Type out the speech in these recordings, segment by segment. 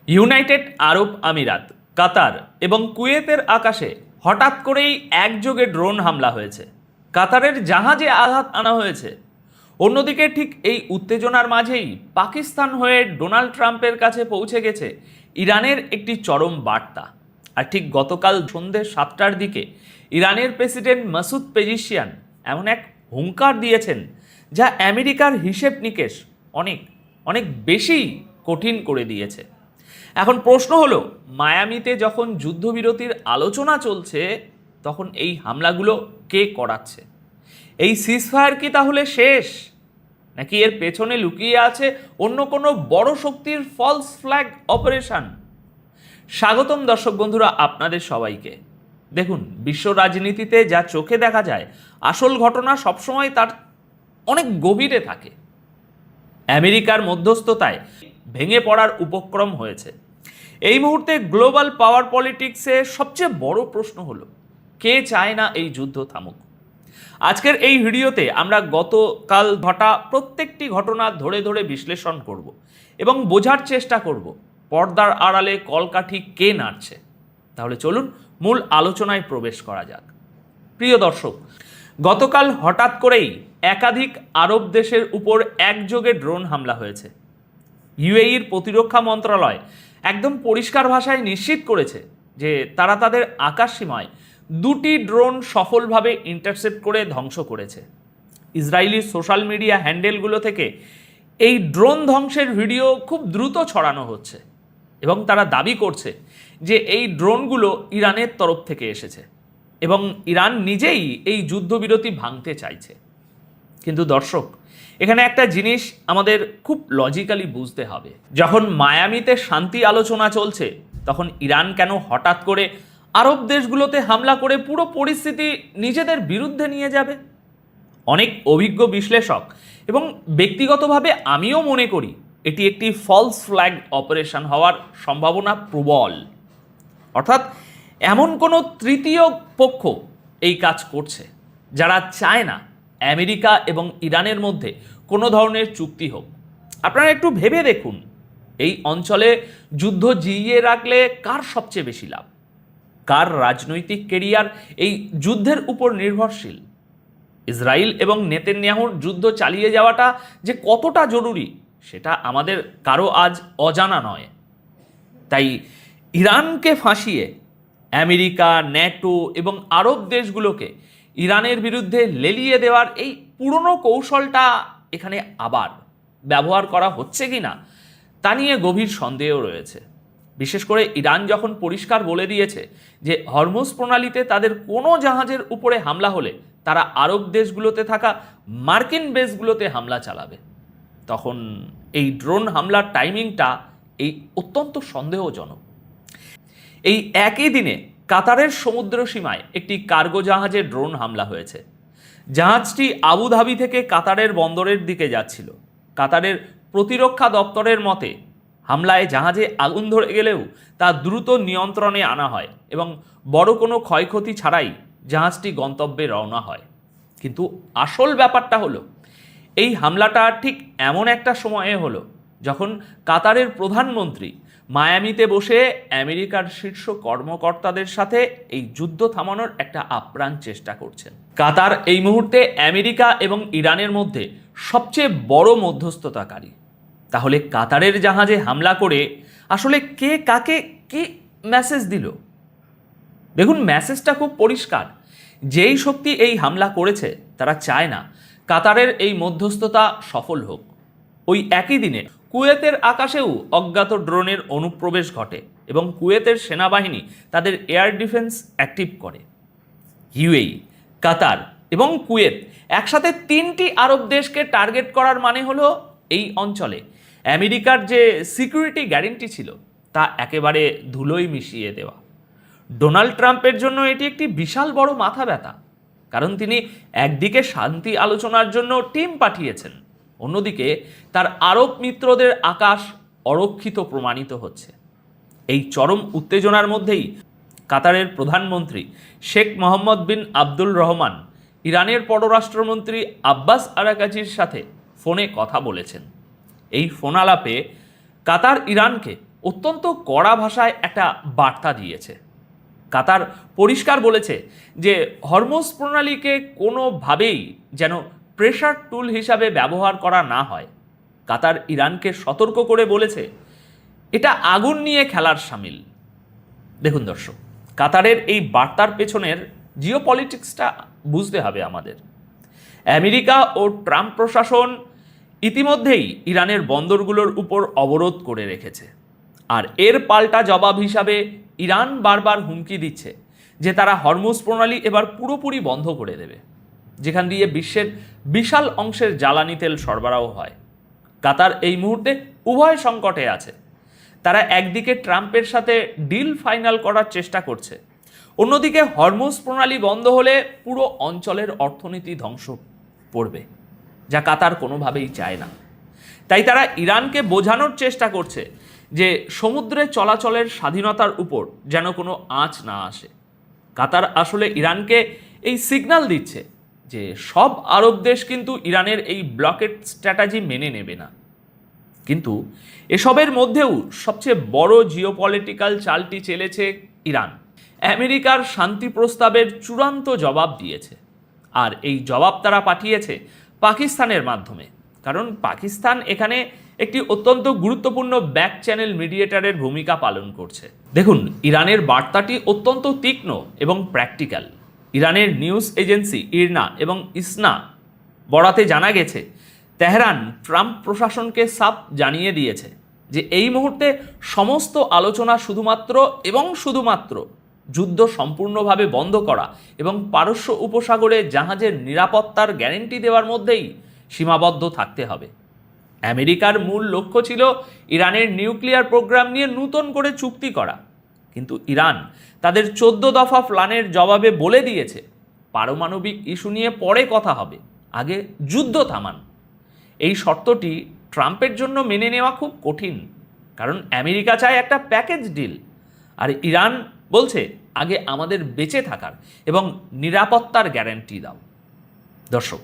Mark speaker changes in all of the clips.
Speaker 1: United আরব আমিরাত, কাতার এবং কুয়েতের আকাশে হঠাৎ করেই একযোগে ড্রোন হামলা হয়েছে। কাতারের জাহাজে আঘাত আনা হয়েছে। অন্যদিকে ঠিক এই উত্তেজনার মাঝেই পাকিস্তান হয়ে ডোনাল্ড ট্রাম্পের কাছে পৌঁছে গেছে ইরানের একটি চরম বার্তা। আর ঠিক গতকাল সন্ধ্যে 7টার দিকে ইরানের প্রেসিডেন্ট মাসুদ পেজিশিয়ান এমন এক হুঙ্কার দিয়েছেন যা আমেরিকার হিসেব নিকেশ অনেক অনেক বেশি কঠিন করে দিয়েছে। এখন প্রশ্ন হলো, মায়ামিতে যখন যুদ্ধবিরতির আলোচনা চলছে তখন এই হামলাগুলো কে করাচ্ছে? এই সিজফায়ার কি তাহলে শেষ, নাকি এর পেছনে লুকিয়ে আছে অন্য কোনো বড় শক্তির ফলস ফ্ল্যাগ অপারেশন? স্বাগতম দর্শক বন্ধুরা আপনাদের সবাইকে। দেখুন, বিশ্ব রাজনীতিতে যা চোখে দেখা যায় আসল ঘটনা সবসময় তার অনেক গভীরে থাকে। আমেরিকার মধ্যস্থতায় ভেঙে পড়ার উপক্রম হয়েছে। এই মুহূর্তে গ্লোবাল পাওয়ার পলিটিক্সে সবচেয়ে বড় প্রশ্ন হলো, কে চায় না এই যুদ্ধ থামুক? আজকের এই ভিডিওতে আমরা গতকাল ঘটা প্রত্যেকটি ঘটনা ধরে ধরে বিশ্লেষণ করব এবং বোঝার চেষ্টা করব পর্দার আড়ালে কলকাঠি কে নাড়ছে। তাহলে চলুন মূল আলোচনায় প্রবেশ করা যাক। প্রিয় দর্শক, গতকাল হঠাৎ করেই একাধিক আরব দেশের উপর একযোগে ড্রোন হামলা হয়েছে। ইউএইর প্রতিরক্ষা মন্ত্রণালয় একদম পরিষ্কার ভাষায় নিশ্চিত করেছে যে তারা তাদের আকাশ সীমায় 2টি ড্রোন সফলভাবে ইন্টারসেপ্ট করে ধ্বংস করেছে। ইসরায়েলি সোশ্যাল মিডিয়া হ্যান্ডেলগুলো থেকে এই ড্রোন ধ্বংসের ভিডিও খুব দ্রুত ছড়ানো হচ্ছে এবং তারা দাবি করছে যে এই ড্রোনগুলো ইরানের তরফ থেকে এসেছে এবং ইরান নিজেই এই যুদ্ধবিরতি ভাঙতে চাইছে। কিন্তু দর্শক, এখানে একটা জিনিস আমাদের খুব লজিক্যালি বুঝতে হবে। যখন মায়ামিতে শান্তি আলোচনা চলছে তখন ইরান কেন হঠাৎ করে আরব দেশগুলোতে হামলা করে পুরো পরিস্থিতি নিজেদের বিরুদ্ধে নিয়ে যাবে? অনেক অভিজ্ঞ বিশ্লেষক এবং ব্যক্তিগতভাবে আমিও মনে করি এটি একটি ফলস ফ্ল্যাগ অপারেশন হওয়ার সম্ভাবনা প্রবল। অর্থাৎ এমন কোনো তৃতীয় পক্ষ এই কাজ করছে যারা চায় না আমেরিকা এবং ইরানের মধ্যে কোনো ধরনের চুক্তি হোক। আপনারা একটু ভেবে দেখুন, এই অঞ্চলে যুদ্ধ জিইয়ে রাখলে কার সবচেয়ে বেশি লাভ? কার রাজনৈতিক কেরিয়ার এই যুদ্ধের উপর নির্ভরশীল? ইসরায়েল এবং নেতানিয়াহুর যুদ্ধ চালিয়ে যাওয়াটা যে কতটা জরুরি সেটা আমাদের কারো আজ অজানা নয়। তাই ইরানকে ফাঁসিয়ে আমেরিকা, ন্যাটো এবং আরব দেশগুলোকে ইরানের বিরুদ্ধে লেলিয়ে দেওয়ার এই পুরনো কৌশলটা এখানে আবার ব্যবহার করা হচ্ছে কি না তা নিয়ে গভীর সন্দেহ রয়েছে। বিশেষ করে ইরান যখন পরিষ্কার বলে দিয়েছে যে হরমুজ প্রণালীতে তাদের কোনো জাহাজের উপরে হামলা হলে তারা আরব দেশগুলোতে থাকা মার্কিন বেসগুলোতে হামলা চালাবে, তখন এই ড্রোন হামলার টাইমিংটা এই অত্যন্ত সন্দেহজনক। এই একই দিনে কাতারের সমুদ্র সীমায় একটি কার্গো জাহাজে ড্রোন হামলা হয়েছে। জাহাজটি আবুধাবি থেকে কাতারের বন্দরের দিকে যাচ্ছিল। কাতারের প্রতিরক্ষা দপ্তরের মতে হামলায় জাহাজে আগুন ধরে গেলেও তা দ্রুত নিয়ন্ত্রণে আনা হয় এবং বড় কোনো ক্ষয়ক্ষতি ছাড়াই জাহাজটি গন্তব্যে রওনা হয়। কিন্তু আসল ব্যাপারটা হলো, এই হামলাটা ঠিক এমন একটা সময়ে হলো যখন কাতারের প্রধানমন্ত্রী মায়ামিতে বসে আমেরিকার শীর্ষ কর্মকর্তাদের সাথে এই যুদ্ধ থামানোর একটা আপ্রাণ চেষ্টা করছেন। কাতার এই মুহূর্তে আমেরিকা এবং ইরানের মধ্যে সবচেয়ে বড় মধ্যস্থতাকারী। তাহলে কাতারের জাহাজে হামলা করে আসলে কে কাকে কি মেসেজ দিল? দেখুন, মেসেজটা খুব পরিষ্কার। যেই শক্তি এই হামলা করেছে তারা চায় না কাতারের এই মধ্যস্থতা সফল হোক। ওই একই দিনে কুয়েতের আকাশেও অজ্ঞাত ড্রোনের অনুপ্রবেশ ঘটে এবং কুয়েতের সেনাবাহিনী তাদের এয়ার ডিফেন্স অ্যাক্টিভ করে। ইউএই, কাতার এবং কুয়েত একসাথে 3টি আরব দেশকে টার্গেট করার মানে হলো এই অঞ্চলে আমেরিকার যে সিকিউরিটি গ্যারেন্টি ছিল তা একেবারে ধুলোয় মিশিয়ে দেওয়া। ডোনাল্ড ট্রাম্পের জন্য এটি একটি বিশাল বড় মাথা ব্যথা, কারণ তিনি একদিকে শান্তি আলোচনার জন্য টিম পাঠিয়েছেন, অন্যদিকে তার আরব মিত্রদের আকাশ অরক্ষিত প্রমাণিত হচ্ছে। এই চরম উত্তেজনার মধ্যেই কাতারের প্রধানমন্ত্রী শেখ মোহাম্মদ বিন আব্দুল রহমান ইরানের পররাষ্ট্রমন্ত্রী আব্বাস আরাকাচির সাথে ফোনে কথা বলেছেন। এই ফোন আলাপে কাতার ইরানকে অত্যন্ত কড়া ভাষায় একটা বার্তা দিয়েছে। কাতার পরিষ্কার বলেছে যে হরমুজ প্রণালীকে কোনোভাবেই যেন প্রেশার টুল হিসাবে ব্যবহার করা না হয়। কাতার ইরানকে সতর্ক করে বলেছে এটা আগুন নিয়ে খেলার শামিল। দেখুন দর্শক, কাতারের এই বার্তার পেছনের জিওপলিটিক্সটা বুঝতে হবে আমাদের। আমেরিকা ও ট্রাম্প প্রশাসন ইতিমধ্যেই ইরানের বন্দরগুলোর উপর অবরোধ করে রেখেছে, আর এর পাল্টা জবাব হিসাবে ইরান বারবার হুমকি দিচ্ছে যে তারা হরমুজ প্রণালী এবার পুরোপুরি বন্ধ করে দেবে, যেখান দিয়ে বিশ্বের বিশাল অংশের জ্বালানি তেল সরবরাহ হয়। কাতার এই মুহূর্তে উভয় সংকটে আছে। তারা একদিকে ট্রাম্পের সাথে ডিল ফাইনাল করার চেষ্টা করছে, অন্যদিকে হরমুজ প্রণালী বন্ধ হলে পুরো অঞ্চলের অর্থনীতি ধ্বংস পড়বে, যা কাতার কোনোভাবেই চায় না। তাই তারা ইরানকে বোঝানোর চেষ্টা করছে যে সমুদ্রে চলাচলের স্বাধীনতার উপর যেন কোনো আঁচ না আসে। কাতার আসলে ইরানকে এই সিগন্যাল দিচ্ছে যে সব আরব দেশ কিন্তু ইরানের এই ব্লকেড স্ট্র্যাটেজি মেনে নেবে না। কিন্তু এসবের মধ্যেও সবচেয়ে বড় জিওপলিটিক্যাল চালটি চেলেছে ইরান। আমেরিকার শান্তি প্রস্তাবের চূড়ান্ত জবাব দিয়েছে, আর এই জবাব তারা পাঠিয়েছে পাকিস্তানের মাধ্যমে, কারণ পাকিস্তান এখানে একটি অত্যন্ত গুরুত্বপূর্ণ ব্যাক চ্যানেল মিডিয়েটারের ভূমিকা পালন করছে। দেখুন, ইরানের বার্তাটি অত্যন্ত তীক্ষ্ণ এবং প্র্যাকটিক্যাল। ইরানের নিউজ এজেন্সি ইরনা এবং ইসনা বরাতে জানা গেছে তেহরান ট্রাম্প প্রশাসনকে সাফ জানিয়ে দিয়েছে যে এই মুহূর্তে সমস্ত আলোচনা শুধুমাত্র যুদ্ধ সম্পূর্ণভাবে বন্ধ করা এবং পারস্য উপসাগরে জাহাজের নিরাপত্তার গ্যারেন্টি দেওয়ার মধ্যেই সীমাবদ্ধ থাকতে হবে। আমেরিকার মূল লক্ষ্য ছিল ইরানের নিউক্লিয়ার প্রোগ্রাম নিয়ে নতুন করে চুক্তি করা, কিন্তু ইরান তাদের 14 দফা প্ল্যানের জবাবে বলে দিয়েছে পারমাণবিক ইস্যু নিয়ে পরে কথা হবে, আগে যুদ্ধ থামান। এই শর্তটি ট্রাম্পের জন্য মেনে নেওয়া খুব কঠিন, কারণ আমেরিকা চায় একটা প্যাকেজ ডিল, আর ইরান বলছে আগে আমাদের বেঁচে থাকার এবং নিরাপত্তার গ্যারান্টি দাও। দর্শক,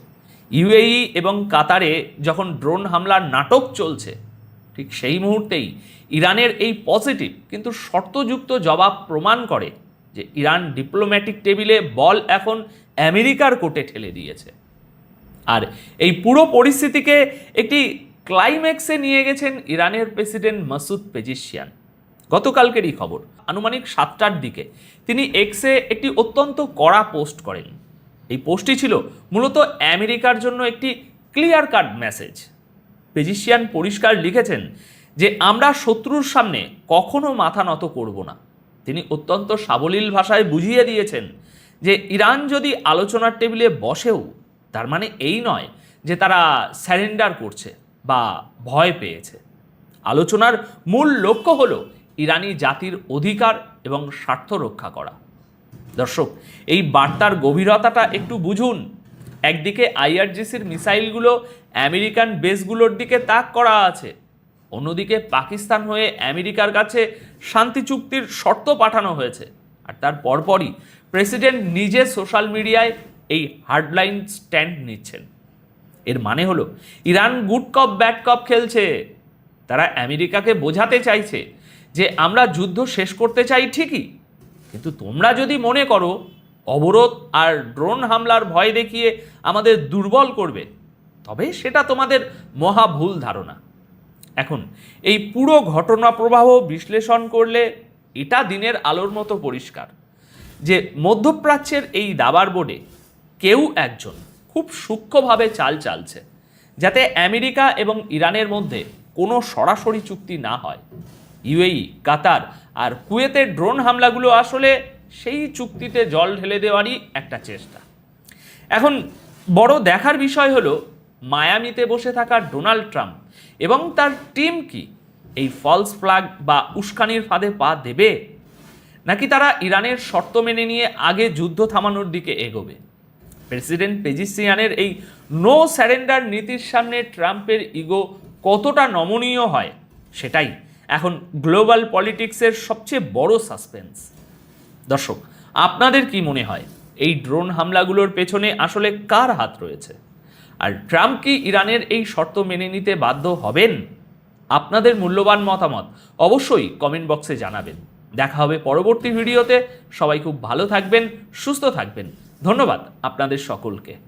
Speaker 1: ইউএই এবং কাতারে যখন ড্রোন হামলার নাটক চলছে, ঠিক সেই মুহূর্তেই ইরানের এই পজিটিভ কিন্তু শর্তযুক্ত জবাব প্রমাণ করে যে ইরান ডিপ্লোম্যাটিক টেবিলে বল এখন আমেরিকার কোর্টে ঠেলে দিয়েছে। আর এই পুরো পরিস্থিতিকে একটি ক্লাইম্যাক্সে নিয়ে গেছেন ইরানের প্রেসিডেন্ট মাসুদ পেজিশিয়ান। গতকালকেরই খবর, আনুমানিক 7টার দিকে তিনি এক্সে একটি অত্যন্ত কড়া পোস্ট করেন। এই পোস্টটি ছিল মূলত আমেরিকার জন্য একটি ক্লিয়ার কাট মেসেজ। পেজিশিয়ান পরিষ্কার লিখেছেন যে আমরা শত্রুর সামনে কখনো মাথা নত করব না। তিনি অত্যন্ত সাবলীল ভাষায় বুঝিয়ে দিয়েছেন যে ইরান যদি আলোচনার টেবিলে বসেও তার মানে এই নয় যে তারা স্যারেন্ডার করছে বা ভয় পেয়েছে। আলোচনার মূল লক্ষ্য হলো ইরানি জাতির অধিকার এবং স্বার্থ রক্ষা করা। দর্শক, এই বার্তার গভীরতাটা একটু বুঝুন। একদিকে আইআরজিসির মিসাইলগুলো আমেরিকান বেসগুলোর দিকে তাক করা আছে, অন্যদিকে পাকিস্তান হয়ে আমেরিকার কাছে শান্তি চুক্তির শর্ত পাঠানো হয়েছে, আর তার পরপরই প্রেসিডেন্ট নিজে সোশ্যাল মিডিয়ায় এই হার্ডলাইন স্ট্যান্ড নিচ্ছেন। এর মানে হলো ইরান গুড কপ ব্যাড কপ খেলছে। তারা আমেরিকাকে বোঝাতে চাইছে যে আমরা যুদ্ধ শেষ করতে চাই ঠিকই, কিন্তু তোমরা যদি মনে করো অবরোধ আর ড্রোন হামলার ভয় দেখিয়ে আমাদের দুর্বল করবে, তবে সেটা তোমাদের মহা ভুল ধারণা। এখন এই পুরো ঘটনা প্রবাহ বিশ্লেষণ করলে এটা দিনের আলোর মতো পরিষ্কার যে মধ্যপ্রাচ্যের এই দাবার বোর্ডে কেউ একজন খুব সূক্ষ্মভাবে চাল চালছে যাতে আমেরিকা এবং ইরানের মধ্যে কোনো সরাসরি চুক্তি না হয়। ইউএই, কাতার আর কুয়েতের ড্রোন হামলাগুলো আসলে সেই চুক্তিতে জল ঢেলে দেওয়ারই একটা চেষ্টা। এখন বড় দেখার বিষয় হলো মায়ামিতে বসে থাকা ডোনাল্ড ট্রাম্প এবং তার টিম কি এই ফলস ফ্ল্যাগ বা উস্কানির ফাঁদে পা দেবে, নাকি তারা ইরানের শর্ত মেনে নিয়ে আগে যুদ্ধ থামানোর দিকে এগোবে। প্রেসিডেন্ট পেজিশিয়ানের এই নো স্যারেন্ডার নীতির সামনে ট্রাম্পের ইগো কতটা নমনীয় হয়, সেটাই এখন গ্লোবাল পলিটিক্সের সবচেয়ে বড় সাসপেন্স। দর্শক, আপনাদের কি মনে হয় এই ড্রোন হামলাগুলোর পেছনে আসলে কার হাত রয়েছে? আর ট্রাম্প কি ইরানের এই শর্ত মেনে নিতে বাধ্য হবেন? আপনাদের মূল্যবান মতামত অবশ্যই কমেন্ট বক্সে জানাবেন। দেখা হবে পরবর্তী ভিডিওতে। সবাই খুব ভালো থাকবেন, সুস্থ থাকবেন। ধন্যবাদ আপনাদের সকলকে।